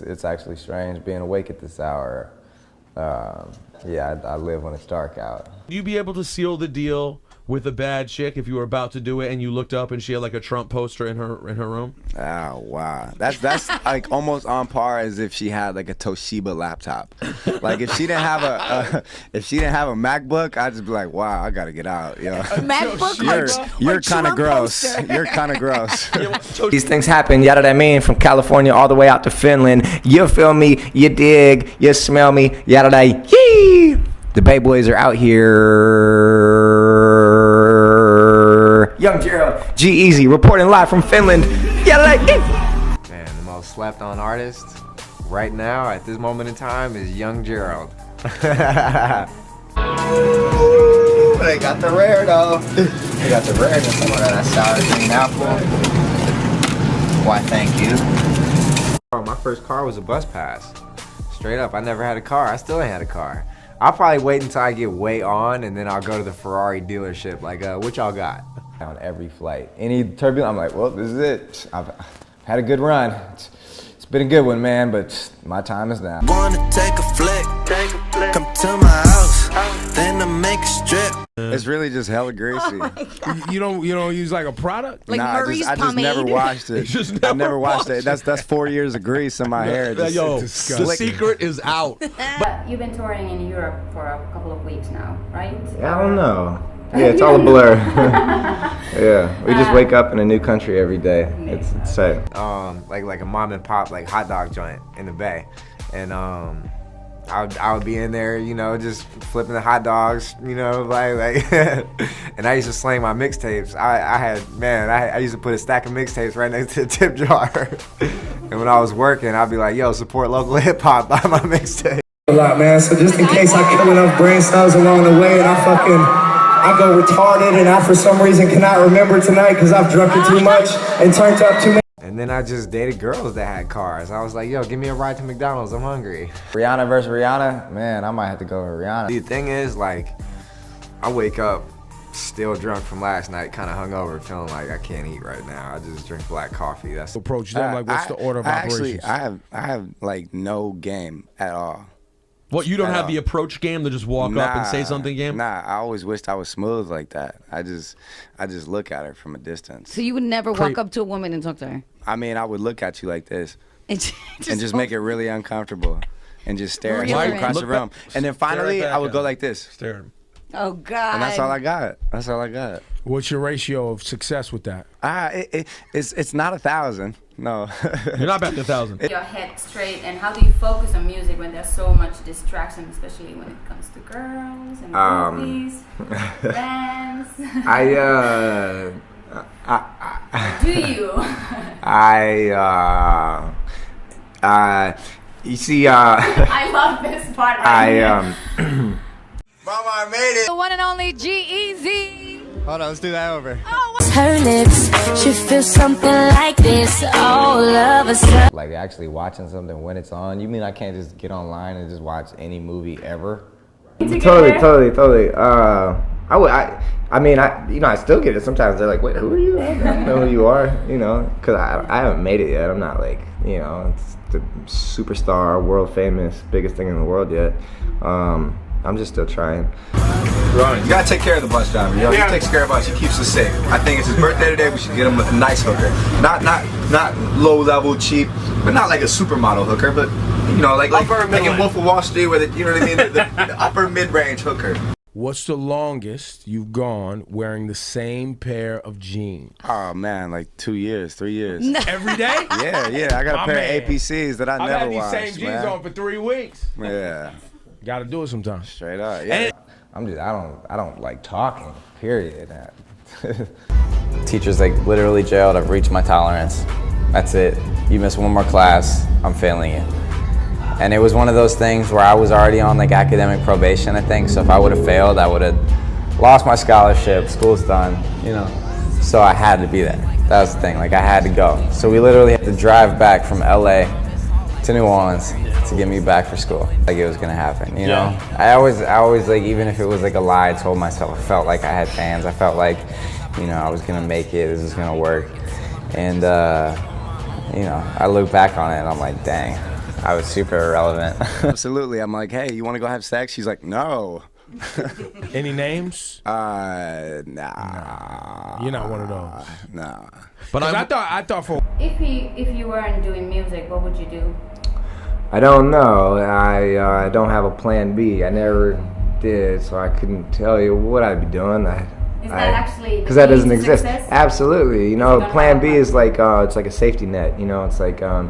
It's actually strange being awake at this hour. Yeah, I live when it's dark out. Would you be able to seal the deal with a bad chick if you were about to do it and you looked up and she had like a Trump poster in her room? Oh wow, that's like almost on par as if she had like a Toshiba laptop. Like if she didn't have a MacBook, I'd just be like, wow, I gotta get out. You know? MacBook, you're kind of gross. You're kind of gross. These things happen, yada that mean, from California all the way out to Finland. You feel me? You dig? You smell me? Yada da yee. The Bay Boys are out here. Young Gerald, G-Eazy, reporting live from Finland. Yada da yee. Man, the most slept on artist right now at this moment in time is Young Gerald. They got the rare though. They got the rare and some of that sour green apple. Why, thank you. Oh, my first car was a bus pass. Straight up, I never had a car. I still ain't had a car. I'll probably wait until I get way on and then I'll go to the Ferrari dealership. Like, what y'all got? On every flight. Any turbulence, I'm like, well, this is it. I've had a good run. It's been a good one, man, but my time is now. Wanna take a flick, come to my house, then I make a strip. It's really just hella greasy. You don't use like a product? Like Murray's I just never pomade? washed it. I never washed it. That's 4 years of grease in my hair. Yo, the slick. secret is out. You've been touring in Europe for a couple of weeks now, right? Yeah, I don't know. Yeah, it's all a blur. Yeah, we just wake up in a new country every day. It's sad. Like a mom and pop like hot dog joint in the Bay, and I would be in there, you know, just flipping the hot dogs, you know, like and I used to slang my mixtapes. I used to put a stack of mixtapes right next to the tip jar, and when I was working, I'd be like, yo, support local hip hop, buy my mixtape. A lot, man. So just in case I kill enough brain cells along the way and I go retarded and I for some reason cannot remember tonight because I've drunk it too much and turned up too many. And then I just dated girls that had cars. I was like, yo, give me a ride to McDonald's, I'm hungry. Rihanna versus Rihanna, man, I might have to go with Rihanna. The thing is, like, I wake up still drunk from last night, kind of hungover, feeling like I can't eat right now. I just drink black coffee. That's approach them. Like, what's the order of operations? Actually, I have like no game at all. What, you don't have the approach game to just walk up and say something game? Nah, I always wished I was smooth like that. I just look at her from a distance. So you would never walk up to a woman and talk to her? I mean, I would look at you like this and just make it really uncomfortable and just stare at you Really? across the room. And then finally, I would go like this. Stare at him. Oh, God. And that's all I got. That's all I got. What's your ratio of success with that? It's not 1,000. No. You're not back to 1,000. Your head straight, and how do you focus on music when there's so much distraction, especially when it comes to girls and movies, bands? Do you? You see, I love this part right here. Mama, I made it. The one and only G-Eazy. Hold on, let's do that over. Her lips, she feels something like this all of a sudden. Like actually watching something when it's on. You mean I can't just get online and just watch any movie ever? Totally. I mean, I still get it. Sometimes they're like, wait, who are you? I don't know who you are, you know, because I haven't made it yet. I'm not like, you know, it's the superstar, world famous, biggest thing in the world yet. I'm just still trying. You gotta take care of the bus driver. You know, he takes care of us. He keeps us safe. I think it's his birthday today. We should get him a nice hooker, not low level, cheap, but not like a supermodel hooker, but you know, like in Wolf of Wall Street, where you know what I mean, the upper mid range hooker. What's the longest you've gone wearing the same pair of jeans? Oh man, like 2 years, 3 years. Every day? Yeah. I got a pair of APCs that I never washed. I've had these same jeans on for 3 weeks. Yeah. Got to do it sometimes. Straight up. Yeah. I don't like talking. Period. Teacher's like, literally, Gerald, I've reached my tolerance. That's it. You miss one more class, I'm failing you. And it was one of those things where I was already on like academic probation, I think. So if I would have failed, I would have lost my scholarship. School's done, you know. So I had to be there. That was the thing. Like I had to go. So we literally had to drive back from LA to New Orleans to get me back for school. Like it was gonna happen, you know? I always like, even if it was like a lie, I told myself, I felt like I had fans. I felt like, you know, I was gonna make it, this was gonna work. And, you know, I look back on it and I'm like, dang, I was super irrelevant. Absolutely. I'm like, hey, you want to go have sex? She's like, no. Any names? Nah. You're not one of those. Nah. But I thought for If you weren't doing music, what would you do? I don't know. I don't have a plan B. I never did, so I couldn't tell you what I'd be doing. Is that actually because that doesn't to exist? success? Absolutely. You know, plan B is like it's like a safety net. You know, it's like I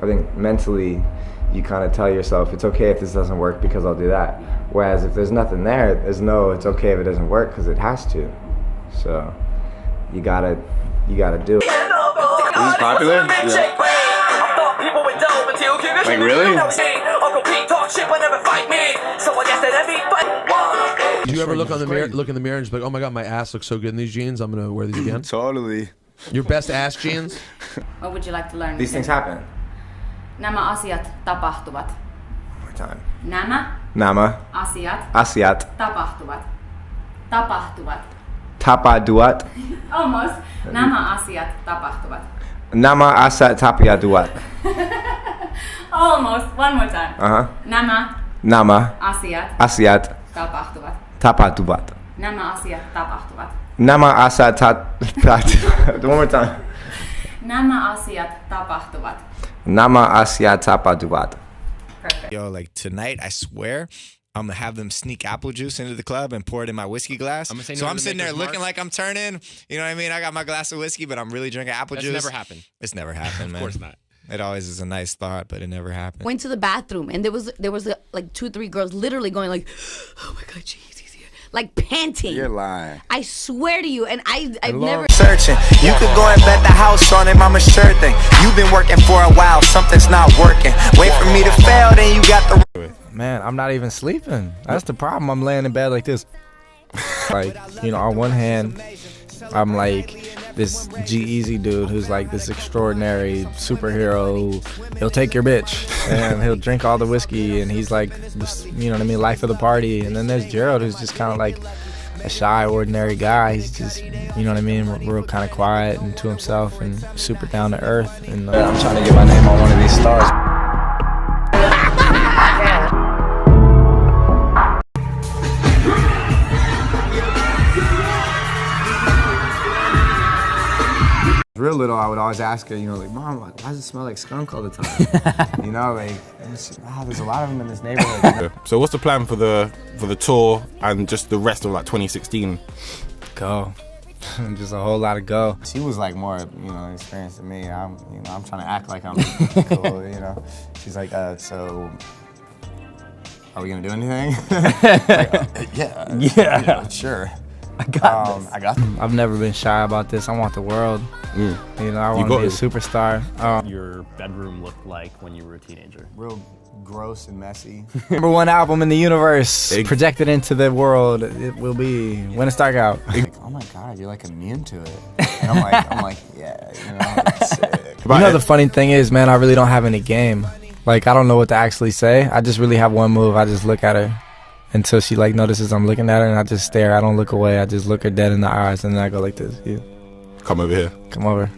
think mentally you kind of tell yourself it's okay if this doesn't work because I'll do that. Whereas if there's nothing there, there's no it's okay if it doesn't work because it has to. So you gotta do it. This is popular? Yeah. Like really? Do you ever look in the mirror and just be like, oh my god, my ass looks so good in these jeans, I'm gonna wear these again? Totally. Your best ass jeans? What would you like to learn? These things happen. Nämä asiat tapahtuvat. One more time. Nämä asiat tapahtuvat. tapaduat. Almost. Nämä asiat tapahtuvat. Nama asa tapiaduat. Almost. One more time. Nämä asiat tapahtuvat. Tapaduvat. Nämä asiat tapahtuvat. Nama asa one more time. Nämä asiat tapahtuvat. Nama asia tapaduat. Perfect. Yo, like tonight, I swear, I'm gonna have them sneak apple juice into the club and pour it in my whiskey glass. So I'm sitting there looking like I'm turning. You know what I mean? I got my glass of whiskey, but I'm really drinking apple juice. That's never happened. It's never happened, man. Of course not. It always is a nice thought, but it never happened. Went to the bathroom and there was like 2 or 3 girls literally going like, oh my god, G-Eazy's here, like panting. You're lying. I swear to you, and I've never searching. You could go and bet the house on it, mama, sure thing. You've been working for a while, something's not working. Wait for me to fail, then you got the. Man, I'm not even sleeping. That's the problem. I'm laying in bed like this. Like, you know, on one hand, I'm like this G-Eazy dude who's like this extraordinary superhero who he'll take your bitch and he'll drink all the whiskey and he's like this, you know what I mean, life of the party. And then there's Gerald who's just kind of like a shy, ordinary guy. He's just, you know what I mean, real kind of quiet and to himself and super down to earth. And I'm trying to get my name on one of these stars. Real little, I would always ask her, you know, like, Mom, why does it smell like skunk all the time? You know, like, there's a lot of them in this neighborhood. You know? So what's the plan for the tour and just the rest of like 2016? Go. Just a whole lot of go. She was like more, you know, experienced than me. I'm trying to act like I'm cool, you know. She's like, so, are we gonna do anything? Like, yeah, sure. I got this. I've never been shy about this. I want the world. You know, I want to be a superstar. Your bedroom looked like when you were a teenager? Real gross and messy. #1 album in the universe, projected into the world. It will be When It's Dark Out. Like, oh my God, you're like immune to it. And I'm like, yeah, you know, it's sick. You know, the funny thing is, man, I really don't have any game. Like, I don't know what to actually say. I just really have one move. I just look at her until she like notices I'm looking at her, and I just stare. I don't look away. I just look her dead in the eyes, and then I go like this. You come over here. Come over.